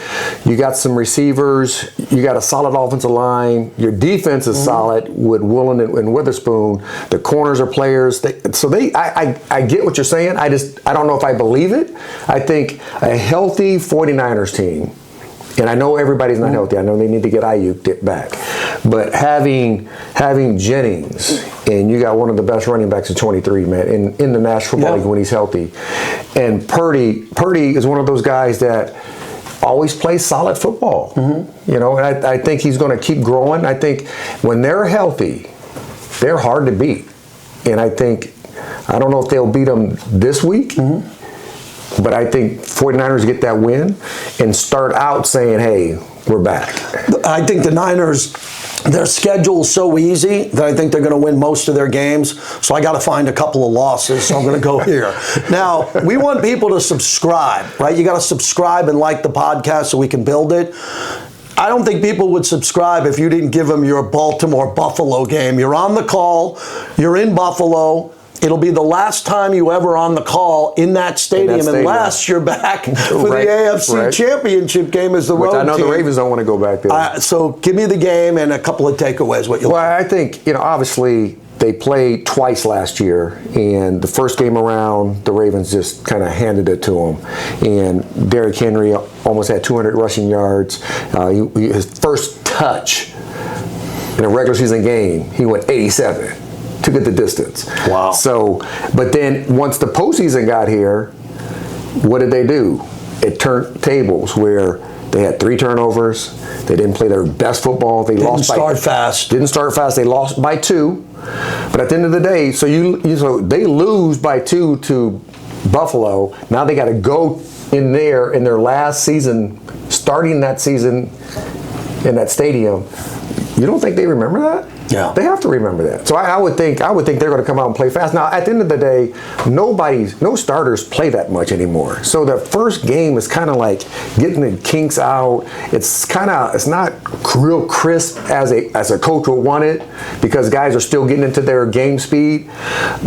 You got some receivers. You got a solid offensive line. Your defense is solid with Woolen and Witherspoon. The corners are players. I get what you're saying. I don't know if I believe it. I think a healthy 49ers team, and I know everybody's not healthy. I know they need to get Ayuk back. But having Jennings, and you got one of the best running backs at 23, man, in the National Football League when he's healthy. And Purdy is one of those guys that always plays solid football. You know, and I think he's going to keep growing. I think when they're healthy, they're hard to beat. And I don't know if they'll beat them this week. But I think 49ers get that win and start out saying, hey, we're back. I think the Niners, their schedule is so easy that I think they're going to win most of their games. So I got to find a couple of losses. So I'm going to go here. Now, we want people to subscribe, right? You got to subscribe and like the podcast so we can build it. I don't think people would subscribe if you didn't give them your Baltimore-Buffalo game. You're on the call. You're in Buffalo. It'll be the last time you ever on the call in that stadium, unless you're back for the AFC Championship game as the road team. I know the Ravens don't want to go back there. So give me the game and a couple of takeaways. Well, I think, obviously they played twice last year, and the first game around, the Ravens just kind of handed it to them. And Derrick Henry almost had 200 rushing yards. His first touch in a regular season game, he went 87. To get the distance. Wow. So, but then once the postseason got here, what did they do? It turned tables where they had 3 turnovers. They didn't play their best football. They didn't start fast. They lost by 2. But at the end of the day, so they lose by 2 to Buffalo. Now they got to go in their last season, starting that season in that stadium. You don't think they remember that? Yeah. They have to remember that. So I would think they're going to come out and play fast. Now, at the end of the day, no starters play that much anymore. So the first game is kind of like getting the kinks out. It's not real crisp as a coach would want it, because guys are still getting into their game speed.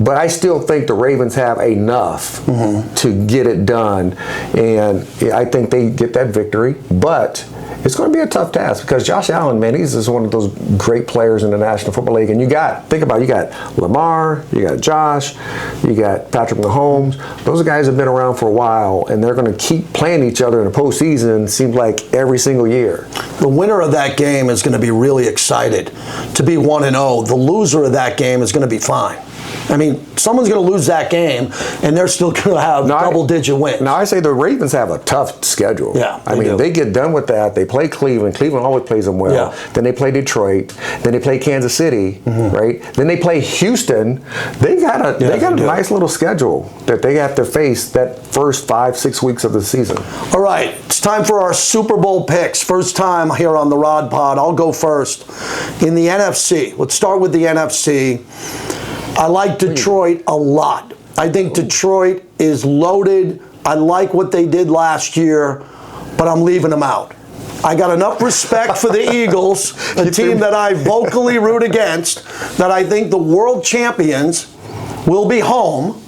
But I still think the Ravens have enough to get it done, and I think they get that victory. But it's going to be a tough task, because Josh Allen, man, he's just one of those great players in the National Football League. And you got Lamar, you got Josh, you got Patrick Mahomes. Those guys have been around for a while, and they're going to keep playing each other in the postseason, seems like every single year. The winner of that game is going to be really excited to be 1-0. The loser of that game is going to be fine. I mean, someone's going to lose that game, and they're still going to have double-digit wins. Now, I say the Ravens have a tough schedule. Yeah, I mean, they get done with that. They play Cleveland. Cleveland always plays them well. Yeah. Then they play Detroit. Then they play Kansas City, right? Then they play Houston. They got a nice little schedule that they have to face that first 5-6 weeks of the season. All right, it's time for our Super Bowl picks. First time here on the Rod Pod. I'll go first. In the NFC, let's start with the NFC. I like Detroit a lot. I think Detroit is loaded. I like what they did last year, but I'm leaving them out. I got enough respect for the Eagles, a team that I vocally root against, that I think the world champions will be home,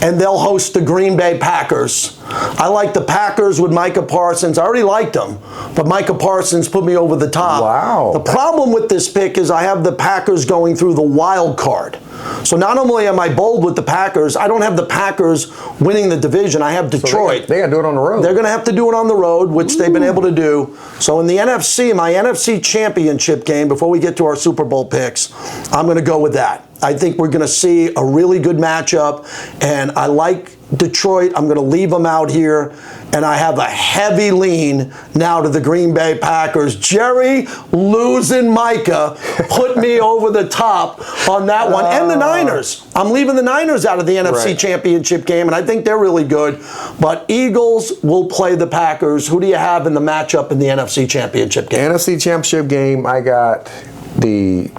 and they'll host the Green Bay Packers. I like the Packers with Micah Parsons. I already liked them, but Micah Parsons put me over the top. Wow. The problem with this pick is I have the Packers going through the wild card. So not only am I bold with the Packers, I don't have the Packers winning the division. I have Detroit. So they got to do it on the road. They're going to have to do it on the road, which they've been able to do. So in the NFC, my NFC championship game, before we get to our Super Bowl picks, I'm going to go with that. I think we're going to see a really good matchup, and I like Detroit. I'm going to leave them out here, and I have a heavy lean now to the Green Bay Packers. Jerry losing Micah put me over the top on that one. And the Niners. I'm leaving the Niners out of the NFC Championship game, and I think they're really good. But Eagles will play the Packers. Who do you have in the matchup in the NFC Championship game? NFC Championship game, I got the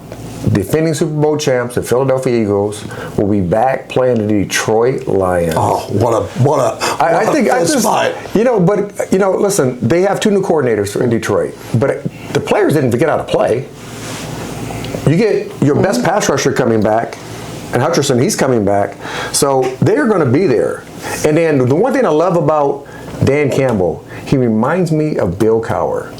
defending Super Bowl champs, the Philadelphia Eagles, will be back playing the Detroit Lions. Oh, what a spot. Listen, they have 2 new coordinators in Detroit, but the players didn't get out of play. You get your best pass rusher coming back, and Hutcherson, he's coming back, so they're going to be there. And then the one thing I love about Dan Campbell, he reminds me of Bill Cowher.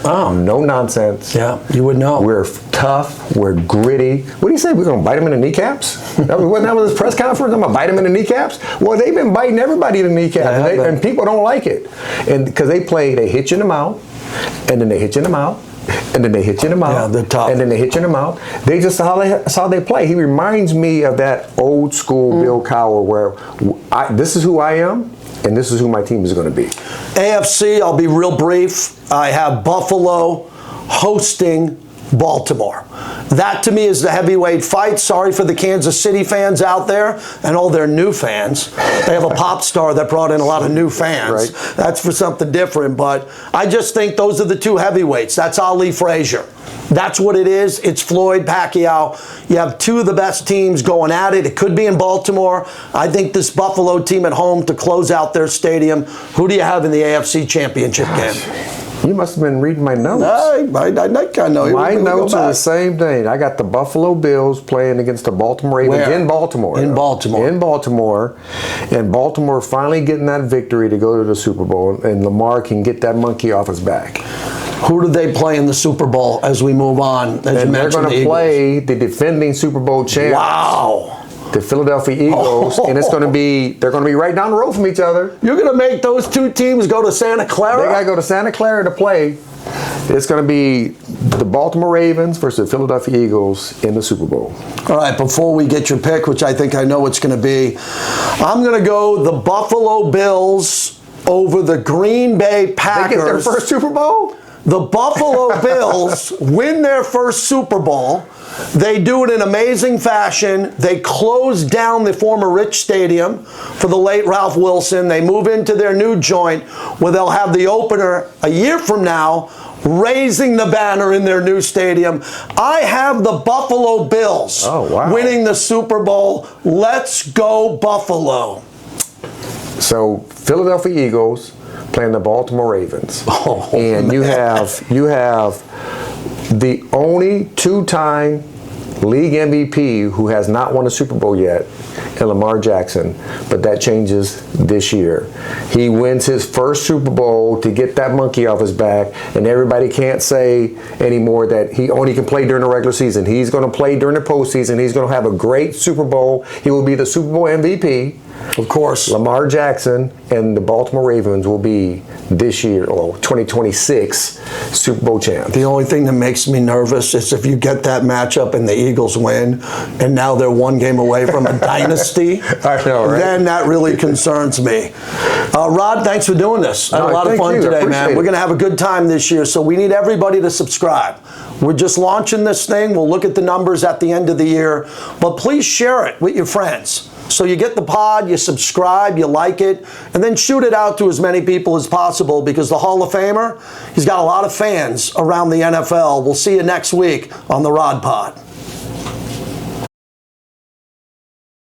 Oh. No nonsense. Yeah, you would know. We're tough. We're gritty. What do you say? We're going to bite him in the kneecaps? Wasn't that with his press conference? I'm going to bite him in the kneecaps? Well, they've been biting everybody in the kneecaps, and people don't like it. And because they hit you in the mouth, and then they hit you in the mouth, and then they hit you in the mouth. Yeah, they're tough. And then they hit you in the mouth. That's how they play. He reminds me of that old school Bill Cowher, where this is who I am, and this is who my team is going to be. AFC, I'll be real brief. I have Buffalo hosting Baltimore. That to me is the heavyweight fight. Sorry for the Kansas City fans out there and all their new fans. They have a pop star that brought in a lot of new fans. Right. That's for something different. But I just think those are the two heavyweights. That's Ali Frazier. That's what it is. It's Floyd, Pacquiao. You have two of the best teams going at it. It could be in Baltimore. I think this Buffalo team at home to close out their stadium. Who do you have in the AFC Championship game? You must have been reading my notes. I know. My notes are the same thing. I got the Buffalo Bills playing against the Baltimore Ravens in Baltimore. In Baltimore. In Baltimore. And Baltimore finally getting that victory to go to the Super Bowl. And Lamar can get that monkey off his back. Who do they play in the Super Bowl as we move on? And they're going to play the defending Super Bowl champs. Wow. The Philadelphia Eagles, and they're going to be right down the road from each other. You're going to make those two teams go to Santa Clara? They got to go to Santa Clara to play. It's going to be the Baltimore Ravens versus the Philadelphia Eagles in the Super Bowl. All right, before we get your pick, which I think I know it's going to be, I'm going to go the Buffalo Bills over the Green Bay Packers. They get their first Super Bowl? The Buffalo Bills win their first Super Bowl. They do it in amazing fashion. They close down the former Rich Stadium for the late Ralph Wilson. They move into their new joint where they'll have the opener a year from now, raising the banner in their new stadium. I have the Buffalo Bills winning the Super Bowl. Let's go Buffalo. So Philadelphia Eagles playing the Baltimore Ravens. And you have the only two-time league MVP who has not won a Super Bowl yet, and Lamar Jackson, but that changes this year. He wins his first Super Bowl to get that monkey off his back, and everybody can't say anymore that he only can play during the regular season. He's going to play during the postseason. He's going to have a great Super Bowl. He will be the Super Bowl MVP. Of course. Lamar Jackson and the Baltimore Ravens will be this year, or 2026, Super Bowl champs. The only thing that makes me nervous is if you get that matchup and the Eagles win, and now they're one game away from a dynasty, I know, right? Then that really concerns me. Rod, thanks for doing this. I had a lot of fun today, man. We're going to have a good time this year, so we need everybody to subscribe. We're just launching this thing. We'll look at the numbers at the end of the year, but please share it with your friends. So you get the pod, you subscribe, you like it, and then shoot it out to as many people as possible, because the Hall of Famer, he's got a lot of fans around the NFL. We'll see you next week on the Rod Pod.